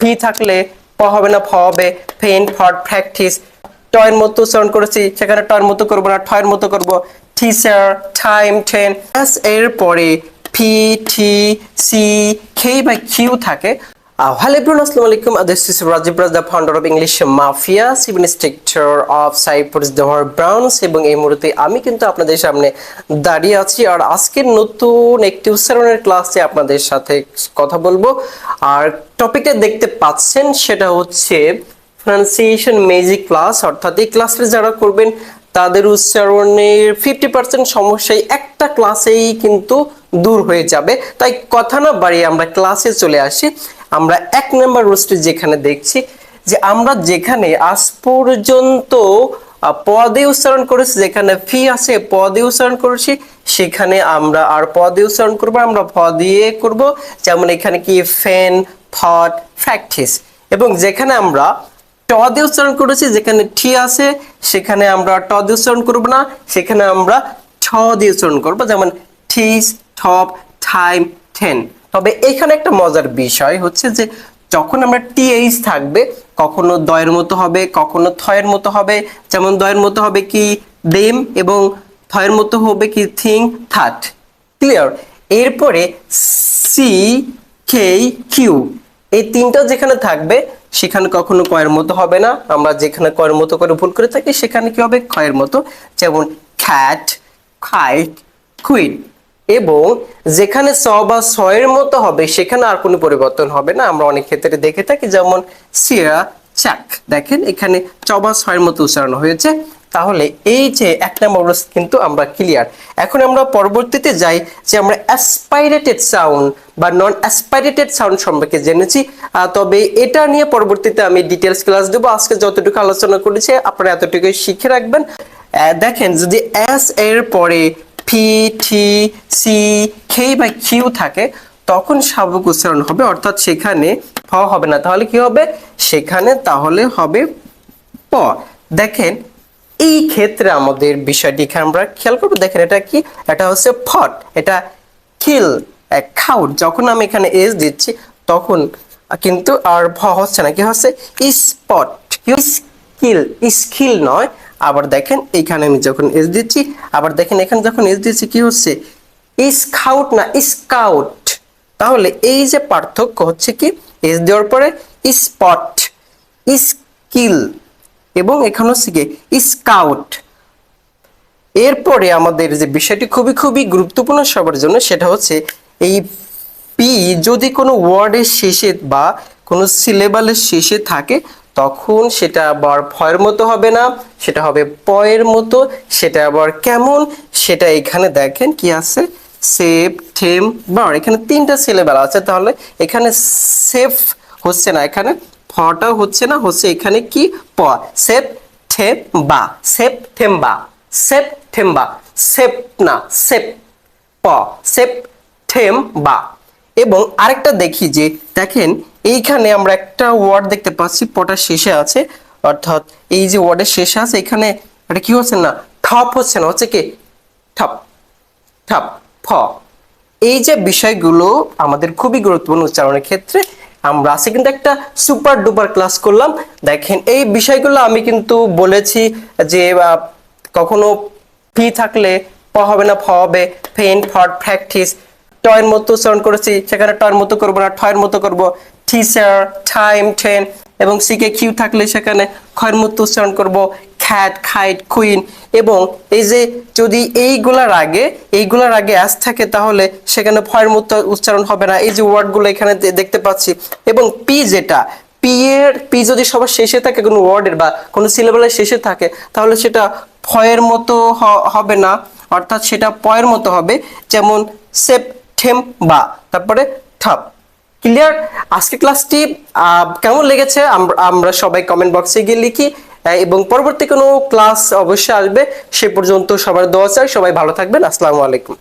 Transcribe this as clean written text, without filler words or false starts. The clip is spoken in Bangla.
ফি থাকলে প হবে না, ফ হবে। Faint for practice. টয়ের মতো উচ্চারণ করেছি, সেখানে টয়ের মতো করবো না, ঠয়ের মতো করব। Teacher, time, train. এর পরে পি, টি, সি, কে বা কিউ থাকে। Hello everyone, assalamu alaikum. This is Rajiv Raj, the founder of English Mafia, civil instructor of Cyprus Dohar Browns, এবং এই মুহূর্তে আমি কিন্তু আপনাদের সামনে দাঁড়িয়ে আছি আর আজকের নতুন একটি উচ্চারণের ক্লাসে আপনাদের সাথে কথা বলবো। আর টপিকটা দেখতে পাচ্ছেন সেটা হচ্ছে প্রনাউন্সিয়েশন ম্যাজিক ক্লাস, অর্থাৎ এই ক্লাসটা যারা করবেন তাদের উচ্চারণের 50% সমস্যাই একটা ক্লাসেই কিন্তু দূর হয়ে যাবে। তাই কথা না বাড়িয়ে আমরা ক্লাসে চলে আসি। আমরা 1 নম্বর রুলসটি যেখানে দেখছি যে আমরা যেখানে আজ পর্যন্ত পদে উচ্চারণ করেছি, যেখানে ফি আছে পদে উচ্চারণ করেছি, সেখানে আমরা আর পদে উচ্চারণ করব, আমরা ভ দিয়ে করব। যেমন এখানে কি ফেন, থট, প্র্যাকটিস। এবং যেখানে আমরা ট দিয়ে উচ্চারণ করেছি, যেখানে টি আছে সেখানে আমরা ট দিয়ে উচ্চারণ করব না, সেখানে আমরা ঠ দিয়ে উচ্চারণ করব। যেমন টিস, টপ, টাইম, টেন। তবে এখানে একটা মজার বিষয় হচ্ছে যে যখন আমরা টিএইচ থাকবে কখনো দয়ের মতো হবে, কখনো থয়ের মতো হবে। যেমন দয়ের মতো হবে কি দেম, এবং থয়ের মতো হবে কি থিং, থাট। ক্লিয়ার? এরপরে সি, কে, কিউ, এই তিনটা যেখানে থাকবে সেখানে কখনো কয়ের মতো হবে না। আমরা যেখানে কয়ের মতো করে ভুল করে থাকি সেখানে কি হবে, ক্ষয়ের মতো। যেমন খ্যাট, খাইট, কুইট। এবং যেখানে স বা সয়ের মতো হবে সেখানে আর কোনো পরিবর্তন হবে না। আমরা অনেক ক্ষেত্রে দেখে থাকি, যেমন সিয়া, চাক। দেখেন এখানে চ বা সয়ের মতো উচ্চারণ হয়েছে। তাহলে এই যে 1 নম্বর রুলস কিন্তু আমরা ক্লিয়ার। এখন আমরা পরবর্তীতে যাই যে আমরা অ্যাসপাইরেটেড সাউন্ড বা নন অ্যাসপাইরেটেড সাউন্ড সম্পর্কে জেনেছি। তবে এটা নিয়ে পরবর্তীতে আমি ডিটেলস ক্লাস দেবো। আজকে যতটুকু আলোচনা করেছি আপনারা এতটুকু শিখে রাখবেন। দেখেন যদি এস এর পরে পি, টি, সি, কে বা কিউ থাকে তখন স্বাভাবিক উচ্চারণ হবে, অর্থাৎ সেখানে ফ হবে না। তাহলে কি হবে, সেখানে তাহলে হবে প। দেখেন এই ক্ষেত্রে আমাদের বিষয়টি এখানে আমরা খেয়াল করবো। দেখেন এটা কি, এটা হচ্ছে ফট, এটা কিল, খাউট। যখন আমি এখানে এস দিচ্ছি তখন কিন্তু আর ভ হচ্ছে না, কি হচ্ছে স্পট, স্কিল, স্কিল নয়। আবার দেখেন এখানে আমি যখন এস দিচ্ছি, আবার দেখেন এখানে যখন এস দিচ্ছি কি হচ্ছে স্কাউট না স্কাউট। তাহলে এই যে পার্থক্য হচ্ছে কি, এস দেওয়ার পরে স্পট, স্কিল, এবং এখানে হচ্ছে কি স্কাউট। এরপরে আমাদের যে বিষয়টি খুবই খুবই গুরুত্বপূর্ণ সবার জন্য সেটা হচ্ছে এই পি যদি কোনো ওয়ার্ডের শেষে বা কোনো সিলেবালের শেষে থাকে তখন সেটা আবার ফয়ের মতো হবে না, সেটা হবে পয়ের মতো। সেটা আবার কেমন, সেটা এখানে দেখেন কি আছে, সেপ্টেম্বর। এখানে 3টা সিলেবাল আছে। তাহলে এখানে সেফ হচ্ছে না, এখানে ফটাও হচ্ছে না, হচ্ছে এখানে কি প, সেপ্টেম্বা, সেপ্টেম্বা, সেপ্টেম্বা, সেপ না সেপ, প, সেপ্টেম্বা। এবং আরেকটা দেখি যে দেখেন এইখানে আমরা একটা ওয়ার্ড দেখতে পাচ্ছি পটা শেষে আছে, অর্থাৎ এই যে ওয়ার্ডের শেষে আছে এখানে এটা কি হচ্ছে না, ঠপ হচ্ছে না, হচ্ছে কি ঠপ, ঠপ, ফ। এই যে বিষয়গুলো আমাদের খুবই গুরুত্বপূর্ণ উচ্চারণের ক্ষেত্রে। আমরা আজকে কিন্তু একটা সুপার ডুপার ক্লাস করলাম। দেখেন এই বিষয়গুলো আমি কিন্তু বলেছি যে কখনো ফি থাকলে প হবে না, ফ হবে। Faint for practice. টয়ের মতো উচ্চারণ করেছি, সেখানে টয়ের মতো করবো না, ঠয়ের মতো করব। Teacher, time, train. এবং সিকে কিউ থাকলে সেখানে ক্ষয়ের মতো উচ্চারণ করব, খ্যাট, খাইট, কুইন। এবং এই যে যদি এইগুলার আগে অ্যাস থাকে তাহলে সেখানে ফয়ের মতো উচ্চারণ হবে না। এই যে ওয়ার্ডগুলো এখানে দেখতে পাচ্ছি। এবং পি যেটা, পি যদি সবার শেষে থাকে কোনো ওয়ার্ডের বা কোনো সিলেবালের শেষে থাকে তাহলে সেটা ফয়ের মতো হবে না, অর্থাৎ সেটা পয়ের মতো হবে। যেমন সেপ্টেম্বা, তারপরে ঠপ। ক্লিয়ার? আজকে ক্লাসটি কেমন লেগেছে আমরা সবাই কমেন্ট বক্সে গিয়ে লিখি। এবং পরবর্তী কোনো ক্লাস অবশ্যই আসবে। সে পর্যন্ত সবার দোয়া চাই। সবাই ভালো থাকবেন। আসসালামু আলাইকুম।